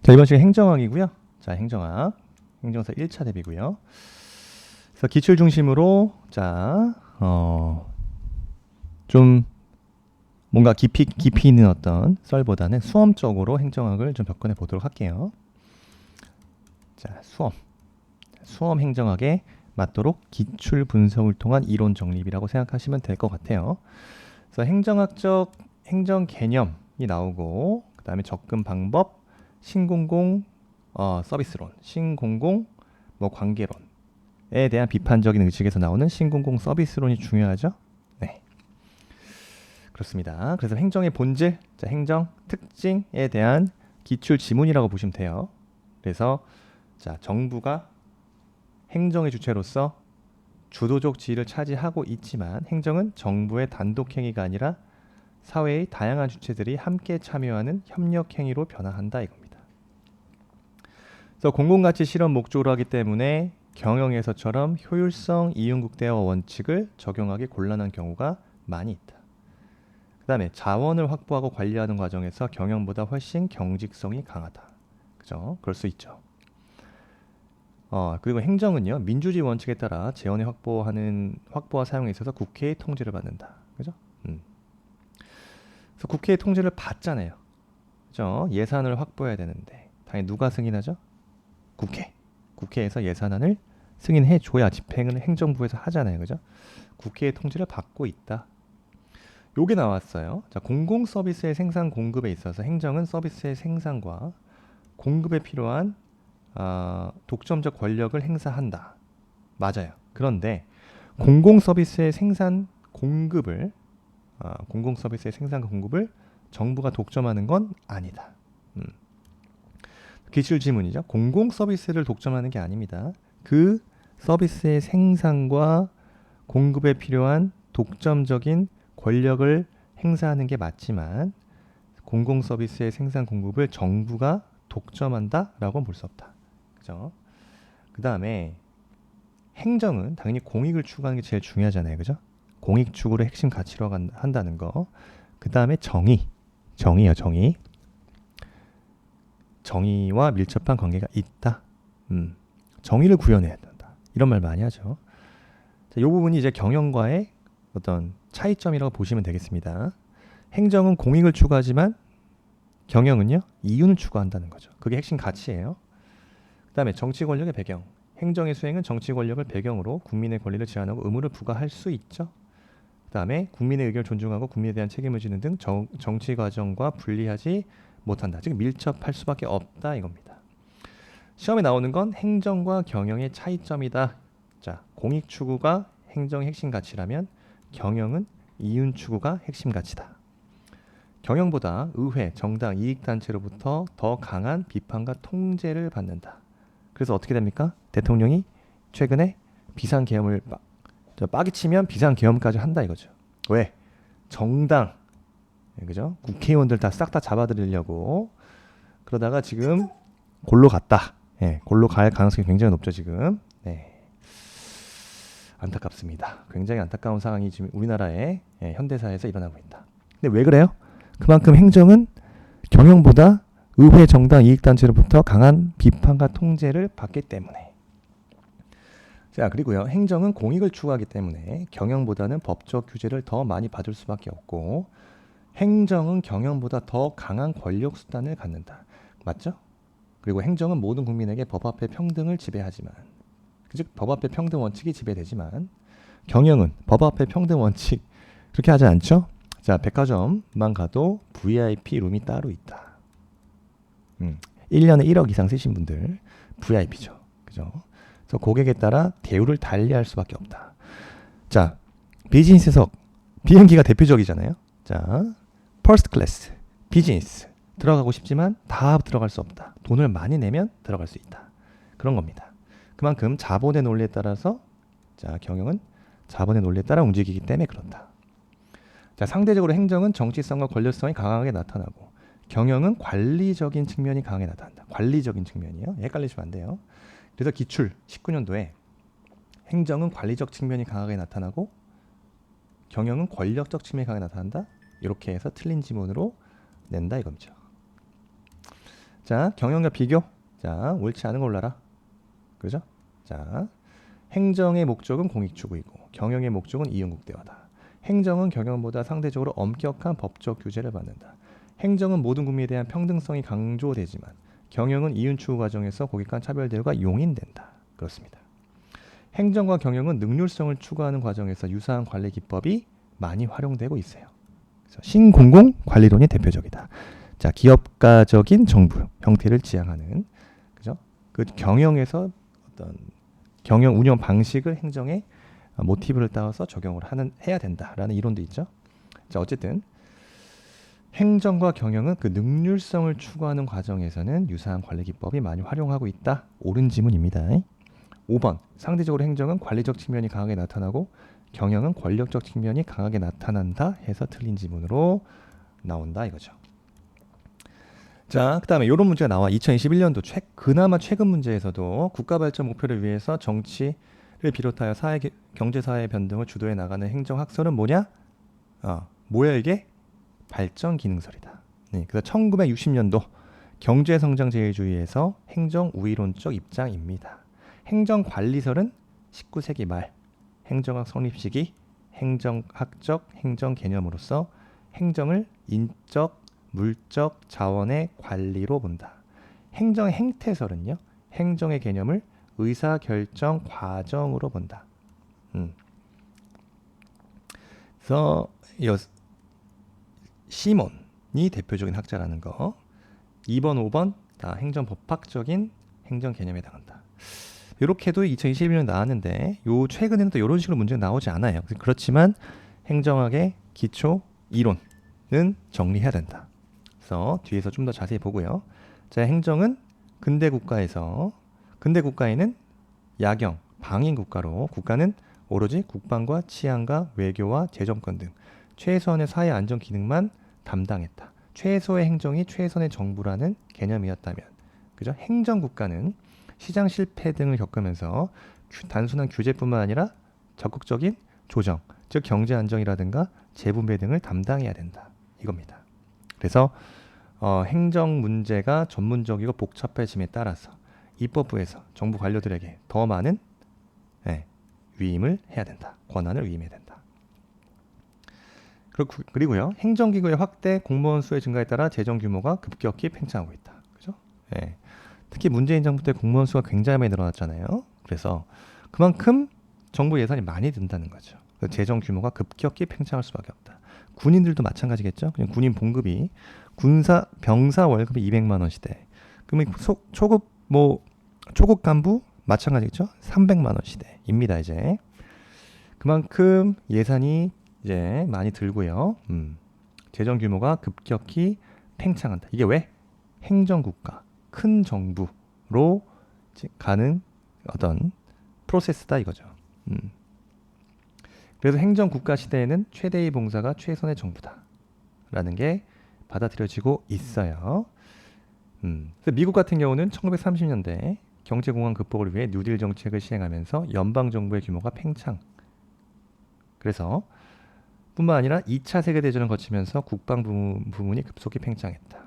자, 이번 시간 행정학이고요. 자, 행정학. 행정사 1차 대비고요. 그래서 기출 중심으로 자, 좀 뭔가 깊이 있는 어떤 썰보다는 수험적으로 행정학을 좀 접근해 보도록 할게요. 자, 수험 행정학에 맞도록 기출 분석을 통한 이론 정립이라고 생각하시면 될 것 같아요. 그래서 행정학적 행정 개념이 나오고, 그 다음에 접근 방법, 신공공 서비스론, 신공공 뭐 관계론에 대한 비판적인 의식에서 나오는 신공공 서비스론이 중요하죠. 네, 그렇습니다. 그래서 행정의 본질, 자, 행정 특징에 대한 기출 지문이라고 보시면 돼요. 그래서 자, 정부가 행정의 주체로서 주도적 지위를 차지하고 있지만 행정은 정부의 단독 행위가 아니라 사회의 다양한 주체들이 함께 참여하는 협력 행위로 변화한다 이겁니다. 그래서 공공가치 실현 목적으로 하기 때문에 경영에서처럼 효율성, 이윤국대화 원칙을 적용하기 곤란한 경우가 많이 있다. 그 다음에 자원을 확보하고 관리하는 과정에서 경영보다 훨씬 경직성이 강하다. 그죠? 그럴 수 있죠. 그리고 행정은요, 민주주의 원칙에 따라 재원의 확보와 사용에 있어서 국회의 통제를 받는다. 그죠? 그래서 국회의 통제를 받잖아요. 그죠? 예산을 확보해야 되는데 당연히 누가 승인하죠? 국회에서 예산안을 승인해 줘야 집행을 행정부에서 하잖아요. 그죠? 국회의 통제를 받고 있다. 요게 나왔어요. 자, 공공 서비스의 생산 공급에 있어서 행정은 서비스의 생산과 공급에 필요한 독점적 권력을 행사한다. 맞아요. 그런데 공공 서비스의 생산 공급을 정부가 독점하는 건 아니다. 기출 지문이죠. 공공 서비스를 독점하는 게 아닙니다. 그 서비스의 생산과 공급에 필요한 독점적인 권력을 행사하는 게 맞지만 공공 서비스의 생산 공급을 정부가 독점한다라고는 볼 수 없다. 그죠? 그 다음에 행정은 당연히 공익을 추구하는 게 제일 중요하잖아요. 그죠? 공익 추구를 핵심 가치로 한다는 거. 그 다음에 정의요, 정의. 정의와 밀접한 관계가 있다. 정의를 구현해야 된다. 이런 말 많이 하죠. 자, 이 부분이 이제 경영과의 어떤 차이점이라고 보시면 되겠습니다. 행정은 공익을 추구하지만 경영은요, 이윤을 추구한다는 거죠. 그게 핵심 가치예요. 그 다음에 정치 권력의 배경. 행정의 수행은 정치 권력을 배경으로 국민의 권리를 제한하고 의무를 부과할 수 있죠. 그 다음에 국민의 의견을 존중하고 국민에 대한 책임을 지는 등 정치 과정과 분리하지 못한다. 즉 밀접할 수밖에 없다 이겁니다. 시험에 나오는 건 행정과 경영의 차이점이다. 자, 공익 추구가 행정의 핵심 가치라면 경영은 이윤 추구가 핵심 가치다. 경영보다 의회, 정당, 이익단체로부터 더 강한 비판과 통제를 받는다. 그래서 어떻게 됩니까? 대통령이 최근에 비상계엄을 빠기치면 비상계엄까지 한다 이거죠. 왜? 정당, 그죠? 국회의원들 다 싹 다 잡아들이려고 그러다가 지금 골로 갔다. 골로 갈 가능성이 굉장히 높죠 지금. 네. 안타깝습니다. 굉장히 안타까운 상황이 지금 우리나라의 현대사에서 일어나고 있다. 근데 왜 그래요? 그만큼 행정은 경영보다 의회, 정당, 이익단체로부터 강한 비판과 통제를 받기 때문에. 자, 그리고요, 행정은 공익을 추구하기 때문에 경영보다는 법적 규제를 더 많이 받을 수밖에 없고 행정은 경영보다 더 강한 권력 수단을 갖는다. 맞죠? 그리고 행정은 모든 국민에게 법 앞에 평등을 지배하지만, 즉 법 앞에 평등 원칙이 지배되지만 경영은 법 앞에 평등 원칙 그렇게 하지 않죠? 자, 백화점만 가도 VIP 룸이 따로 있다. 1년에 1억 이상 쓰신 분들 VIP죠. 그죠? 그래서 고객에 따라 대우를 달리할 수밖에 없다. 자, 비즈니스석 비행기가 대표적이잖아요. 자, 퍼스트 클래스 비즈니스 들어가고 싶지만 다 들어갈 수 없다. 돈을 많이 내면 들어갈 수 있다. 그런 겁니다. 그만큼 자본의 논리에 따라서 자, 경영은 자본의 논리에 따라 움직이기 때문에 그렇다. 자, 상대적으로 행정은 정치성과 권력성이 강하게 나타나고 경영은 관리적인 측면이 강하게 나타난다. 관리적인 측면이요. 헷갈리시면 안 돼요. 그래서 기출 19년도에 행정은 관리적 측면이 강하게 나타나고 경영은 권력적 측면이 강하게 나타난다. 이렇게 해서 틀린 지문으로 낸다 이겁니다. 자, 경영과 비교. 자, 옳지 않은 걸 골라라. 그죠? 자, 행정의 목적은 공익추구이고 경영의 목적은 이윤국대화다. 행정은 경영보다 상대적으로 엄격한 법적 규제를 받는다. 행정은 모든 국민에 대한 평등성이 강조되지만 경영은 이윤추구 과정에서 고객간 차별대우가 용인된다. 그렇습니다. 행정과 경영은 능률성을 추구하는 과정에서 유사한 관리 기법이 많이 활용되고 있어요. 그래서 신공공 관리론이 대표적이다. 자, 기업가적인 정부 형태를 지향하는, 그죠? 그 경영에서 어떤 경영 운영 방식을 행정에 모티브를 따라서 적용을 해야 된다라는 이론도 있죠. 자, 어쨌든 행정과 경영은 그 능률성을 추구하는 과정에서는 유사한 관리 기법이 많이 활용하고 있다. 옳은 지문입니다. 5번 상대적으로 행정은 관리적 측면이 강하게 나타나고 경영은 권력적 측면이 강하게 나타난다 해서 틀린 지문으로 나온다 이거죠. 자, 그 다음에 이런 문제가 나와. 2021년도 그나마 최근 문제에서도 국가 발전 목표를 위해서 정치를 비롯하여 경제사회 변동을 주도해 나가는 행정학설은 뭐냐? 뭐야 이게? 발전 기능설이다. 네, 그래서 1960년도 경제성장제일주의에서 행정우위론적 입장입니다. 행정관리설은 19세기 말 행정학 성립 시기 행정학적 행정 개념으로서 행정을 인적, 물적 자원의 관리로 본다. 행정의 행태설은요, 행정의 개념을 의사결정 과정으로 본다. 그래서 시몬이 대표적인 학자라는 거. 2번, 5번 다 행정법학적인 행정 개념에 해당한다. 이렇게도 2021년 나왔는데 요 최근에는 또 이런 식으로 문제가 나오지 않아요. 그렇지만 행정학의 기초 이론은 정리해야 된다. 그래서 뒤에서 좀 더 자세히 보고요. 자, 행정은 근대 국가에는 야경, 방임 국가로 국가는 오로지 국방과 치안과 외교와 재정권 등 최소한의 사회 안정 기능만 담당했다. 최소의 행정이 최선의 정부라는 개념이었다면, 그죠? 행정 국가는 시장 실패 등을 겪으면서 단순한 규제뿐만 아니라 적극적인 조정, 즉 경제 안정이라든가 재분배 등을 담당해야 된다. 이겁니다. 그래서 행정 문제가 전문적이고 복잡해짐에 따라서 입법부에서 정부 관료들에게 더 많은 위임을 해야 된다. 권한을 위임해야 된다. 그리고요, 행정기구의 확대, 공무원 수의 증가에 따라 재정 규모가 급격히 팽창하고 있다. 그죠? 예. 특히 문재인 정부 때 공무원 수가 굉장히 많이 늘어났잖아요. 그래서 그만큼 정부 예산이 많이 든다는 거죠. 재정 규모가 급격히 팽창할 수밖에 없다. 군인들도 마찬가지겠죠. 그냥 군인 봉급이 병사 월급이 200만 원 시대. 그러면 초급 간부 마찬가지겠죠. 300만 원 시대입니다. 이제 그만큼 예산이 이제 많이 들고요. 재정 규모가 급격히 팽창한다. 이게 왜? 행정국가, 큰 정부로 가는 어떤 프로세스다 이거죠. 그래서 행정국가 시대에는 최대의 봉사가 최선의 정부다라는 게 받아들여지고 있어요. 그래서 미국 같은 경우는 1930년대 경제공황 극복을 위해 뉴딜 정책을 시행하면서 연방정부의 규모가 팽창. 그래서 뿐만 아니라 2차 세계대전을 거치면서 국방부문이 급속히 팽창했다.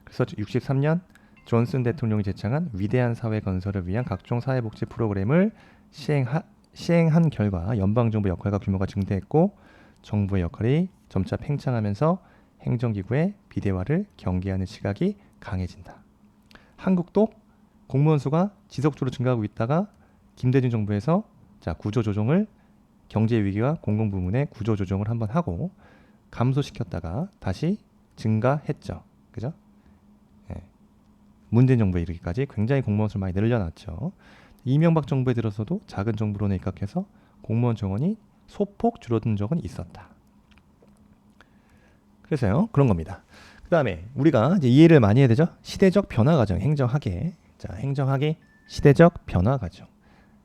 그래서 63년 존슨 대통령이 제창한 위대한 사회 건설을 위한 각종 사회복지 프로그램을 시행한 결과 연방정부 역할과 규모가 증대했고 정부의 역할이 점차 팽창하면서 행정기구의 비대화를 경계하는 시각이 강해진다. 한국도 공무원 수가 지속적으로 증가하고 있다가 김대중 정부에서 구조조정을 경제위기와 공공부문의 구조조정을 한번 하고 감소시켰다가 다시 증가했죠. 그죠? 예. 문재인 정부에 이르기까지 굉장히 공무원 수를 많이 늘려놨죠. 이명박 정부에 들어서도 작은 정부론에 입각해서 공무원 정원이 소폭 줄어든 적은 있었다. 그래서요, 그런 겁니다. 그 다음에 우리가 이제 이해를 많이 해야 되죠. 시대적 변화 과정, 행정학의. 자, 행정학의 시대적 변화 과정.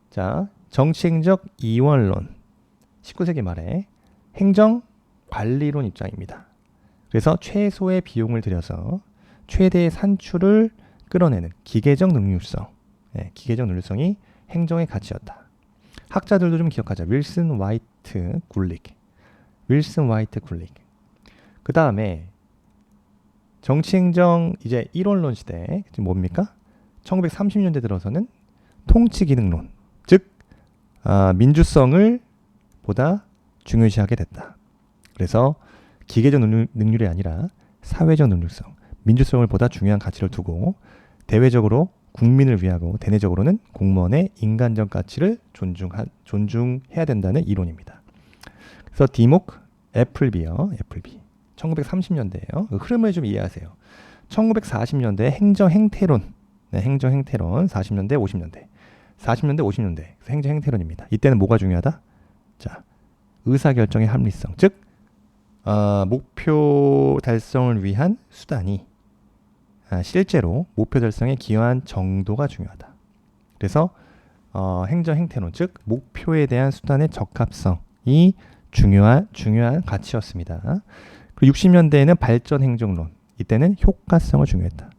자, 정치행정 이원론. 19세기 말에 행정 관리론 입장입니다. 그래서 최소의 비용을 들여서 최대의 산출을 끌어내는 기계적 능률성. 기계적 능률성이 행정의 가치였다. 학자들도 좀 기억하자. 윌슨 화이트 굴릭. 그 다음에 정치행정 이제 일원론 시대 지금 뭡니까? 1930년대 들어서는 통치기능론, 즉 민주성을 보다 중요시하게 됐다. 그래서 기계적 능률이 아니라 사회적 능률성, 민주성을 보다 중요한 가치를 두고 대외적으로 국민을 위하고 대내적으로는 공무원의 인간적 가치를 존중해야 된다는 이론입니다. 그래서 디모크 애플비요. 애플비. 1930년대예요. 그 흐름을 좀 이해하세요. 1940년대 행정행태론. 네, 행정행태론 40년대 50년대. 40년대 50년대 행정행태론입니다. 이때는 뭐가 중요하다? 자, 의사결정의 합리성. 즉 목표 달성을 위한 수단이 실제로 목표 달성에 기여한 정도가 중요하다. 그래서 행정행태론, 즉 목표에 대한 수단의 적합성이 중요한 가치였습니다. 그리고 60년대에는 발전행정론, 이때는 효과성을 중요했다.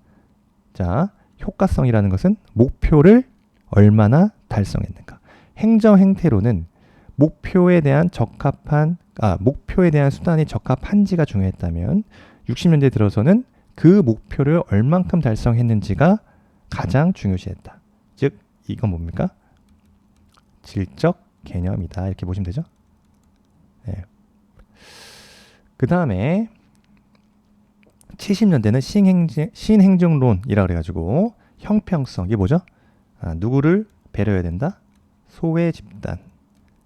자, 효과성이라는 것은 목표를 얼마나 달성했는가. 행정행태론은 목표에 대한 수단이 적합한지가 중요했다면 60년대 들어서는 그 목표를 얼만큼 달성했는지가 가장 중요시했다. 즉 이건 뭡니까? 질적 개념이다. 이렇게 보시면 되죠. 네. 그 다음에 70년대는 신행정론이라 그래가지고 형평성, 이게 뭐죠? 누구를 배려해야 된다? 소외 집단,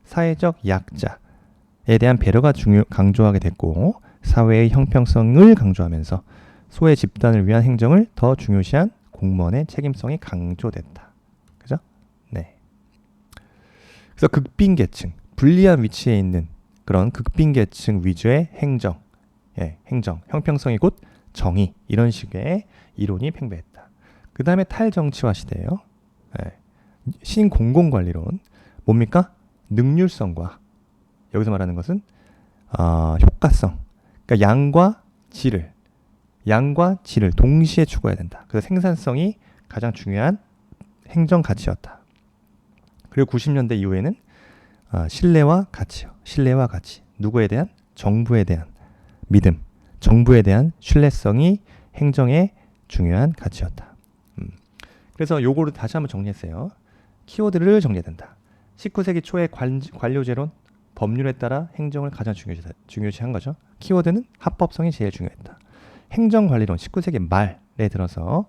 사회적 약자에 대한 배려가 강조하게 됐고, 사회의 형평성을 강조하면서 소외 집단을 위한 행정을 더 중요시한 공무원의 책임성이 강조됐다. 그죠? 네. 그래서 극빈계층, 불리한 위치에 있는 그런 극빈계층 위주의 행정, 형평성이 곧 정의, 이런 식의 이론이 팽배했다. 그 다음에 탈정치화 시대예요. 신공공관리론, 뭡니까? 능률성과, 여기서 말하는 것은 효과성, 그러니까 양과 질을 동시에 추구해야 된다. 그래서 생산성이 가장 중요한 행정 가치였다. 그리고 90년대 이후에는 신뢰와 가치요. 신뢰와 가치. 누구에 대한? 정부에 대한 믿음, 정부에 대한 신뢰성이 행정의 중요한 가치였다. 그래서 요거를 다시 한번 정리했어요. 키워드를 정리해야 된다. 19세기 초의 관료제론, 법률에 따라 행정을 가장 중요시한 거죠. 키워드는 합법성이 제일 중요했다. 행정관리론, 19세기 말에 들어서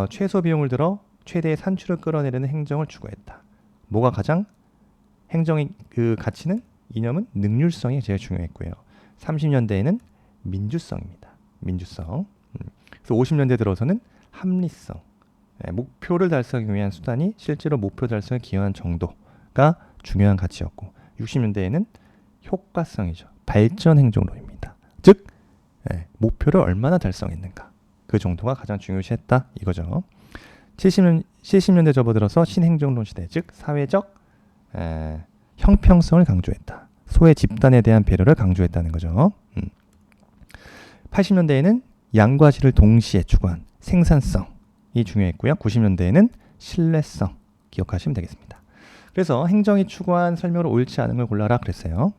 최소 비용을 들어 최대의 산출을 끌어내려는 행정을 추구했다. 뭐가 가장 행정의 그 가치는, 이념은 능률성이 제일 중요했고요. 30년대에는 민주성입니다. 민주성. 그래서 50년대 들어서는 합리성. 목표를 달성하기 위한 수단이 실제로 목표 달성에 기여한 정도가 중요한 가치였고, 60년대에는 효과성이죠. 발전 행정론입니다. 즉 목표를 얼마나 달성했는가, 그 정도가 가장 중요시했다 이거죠. 70년대 접어들어서 신행정론 시대, 즉 사회적 형평성을 강조했다. 소외 집단에 대한 배려를 강조했다는 거죠. 80년대에는 양과 질을 동시에 추구한 생산성이 중요했고요. 90년대에는 신뢰성, 기억하시면 되겠습니다. 그래서 행정이 추구한 설명으로 옳지 않은 걸 골라라 그랬어요.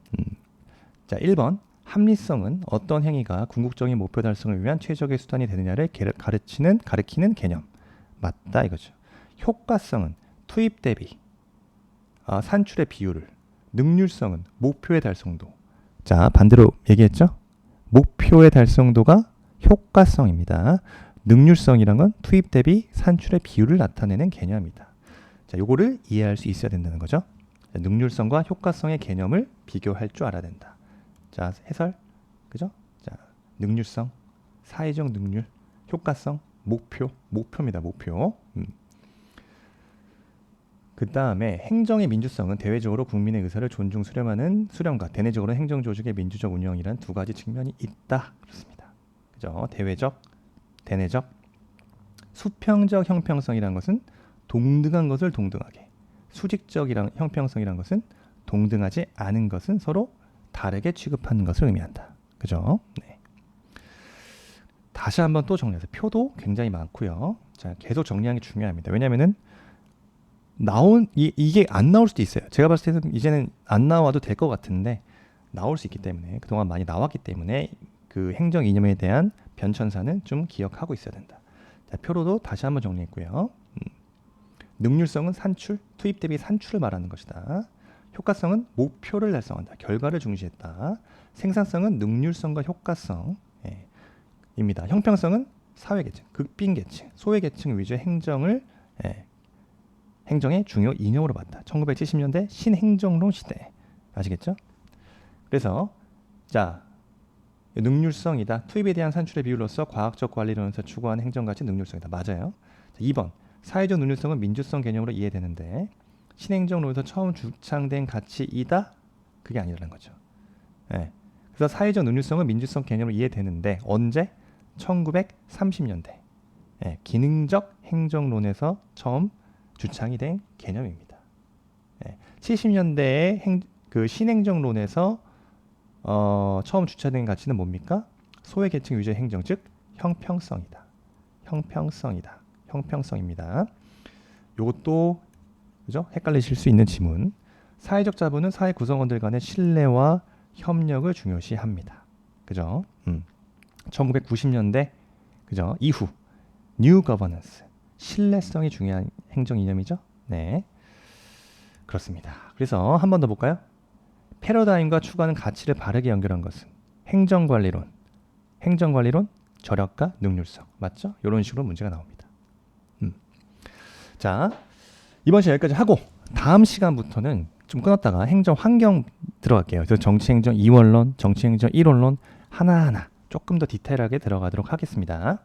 자, 1번. 합리성은 어떤 행위가 궁극적인 목표 달성을 위한 최적의 수단이 되느냐를 가리키는 개념. 맞다 이거죠. 효과성은 투입 대비 산출의 비율을, 능률성은 목표의 달성도. 자, 반대로 얘기했죠. 목표의 달성도가 효과성입니다. 능률성이란 건 투입 대비 산출의 비율을 나타내는 개념이다. 자, 요거를 이해할 수 있어야 된다는 거죠. 자, 능률성과 효과성의 개념을 비교할 줄 알아야 된다. 자, 해설. 그죠? 자, 능률성, 사회적 능률, 효과성, 목표입니다. 목표. 그 다음에 행정의 민주성은 대외적으로 국민의 의사를 존중 수렴하는 수렴과 대내적으로 행정 조직의 민주적 운영이란 두 가지 측면이 있다. 그렇습니다. 그죠? 대외적, 대내적. 수평적 형평성이란 것은 동등한 것을 동등하게, 수직적이란 형평성이란 것은 동등하지 않은 것은 서로 다르게 취급하는 것을 의미한다. 그죠? 네. 다시 한번 또 정리해서 표도 굉장히 많고요. 자, 계속 정리하는 게 중요합니다. 왜냐하면은 이게 안 나올 수도 있어요. 제가 봤을 때는 이제는 안 나와도 될 것 같은데 나올 수 있기 때문에, 그동안 많이 나왔기 때문에 그 행정 이념에 대한 변천사는 좀 기억하고 있어야 된다. 자, 표로도 다시 한번 정리했고요. 능률성은 산출, 투입 대비 산출을 말하는 것이다. 효과성은 목표를 달성한다. 결과를 중시했다. 생산성은 능률성과 효과성 입니다. 형평성은 사회계층, 극빈계층, 소외계층 위주의 행정의 중요 이념으로 봤다. 1970년대 신행정론 시대. 아시겠죠? 그래서 자, 능률성이다. 투입에 대한 산출의 비율로서 과학적 관리론에서 추구하는 행정가치 능률성이다. 맞아요. 자, 2번 사회적 능률성은 민주성 개념으로 이해되는데 신행정론에서 처음 주창된 가치이다. 그게 아니라는 거죠. 그래서 사회적 능률성은 민주성 개념으로 이해되는데 언제? 1930년대 기능적 행정론에서 처음 주창이 된 개념입니다. 70년대에 그 신행정론에서 처음 주차된 가치는 뭡니까? 소외계층 위주의 행정, 즉 형평성이다. 형평성입니다. 요것도 그죠? 헷갈리실 수 있는 지문. 사회적 자본은 사회 구성원들 간의 신뢰와 협력을 중요시합니다. 그죠? 1990년대 그죠? 이후 뉴 거버넌스 신뢰성이 중요한 행정 이념이죠. 네, 그렇습니다. 그래서 한 번 더 볼까요? 패러다임과 추구하는 가치를 바르게 연결한 것은 행정관리론, 절약과 능률성. 맞죠? 이런 식으로 문제가 나옵니다. 자, 이번 시간 여기까지 하고 다음 시간부터는 좀 끊었다가 행정 환경 들어갈게요. 그래서 정치행정 2원론, 정치행정 1원론 하나하나 조금 더 디테일하게 들어가도록 하겠습니다.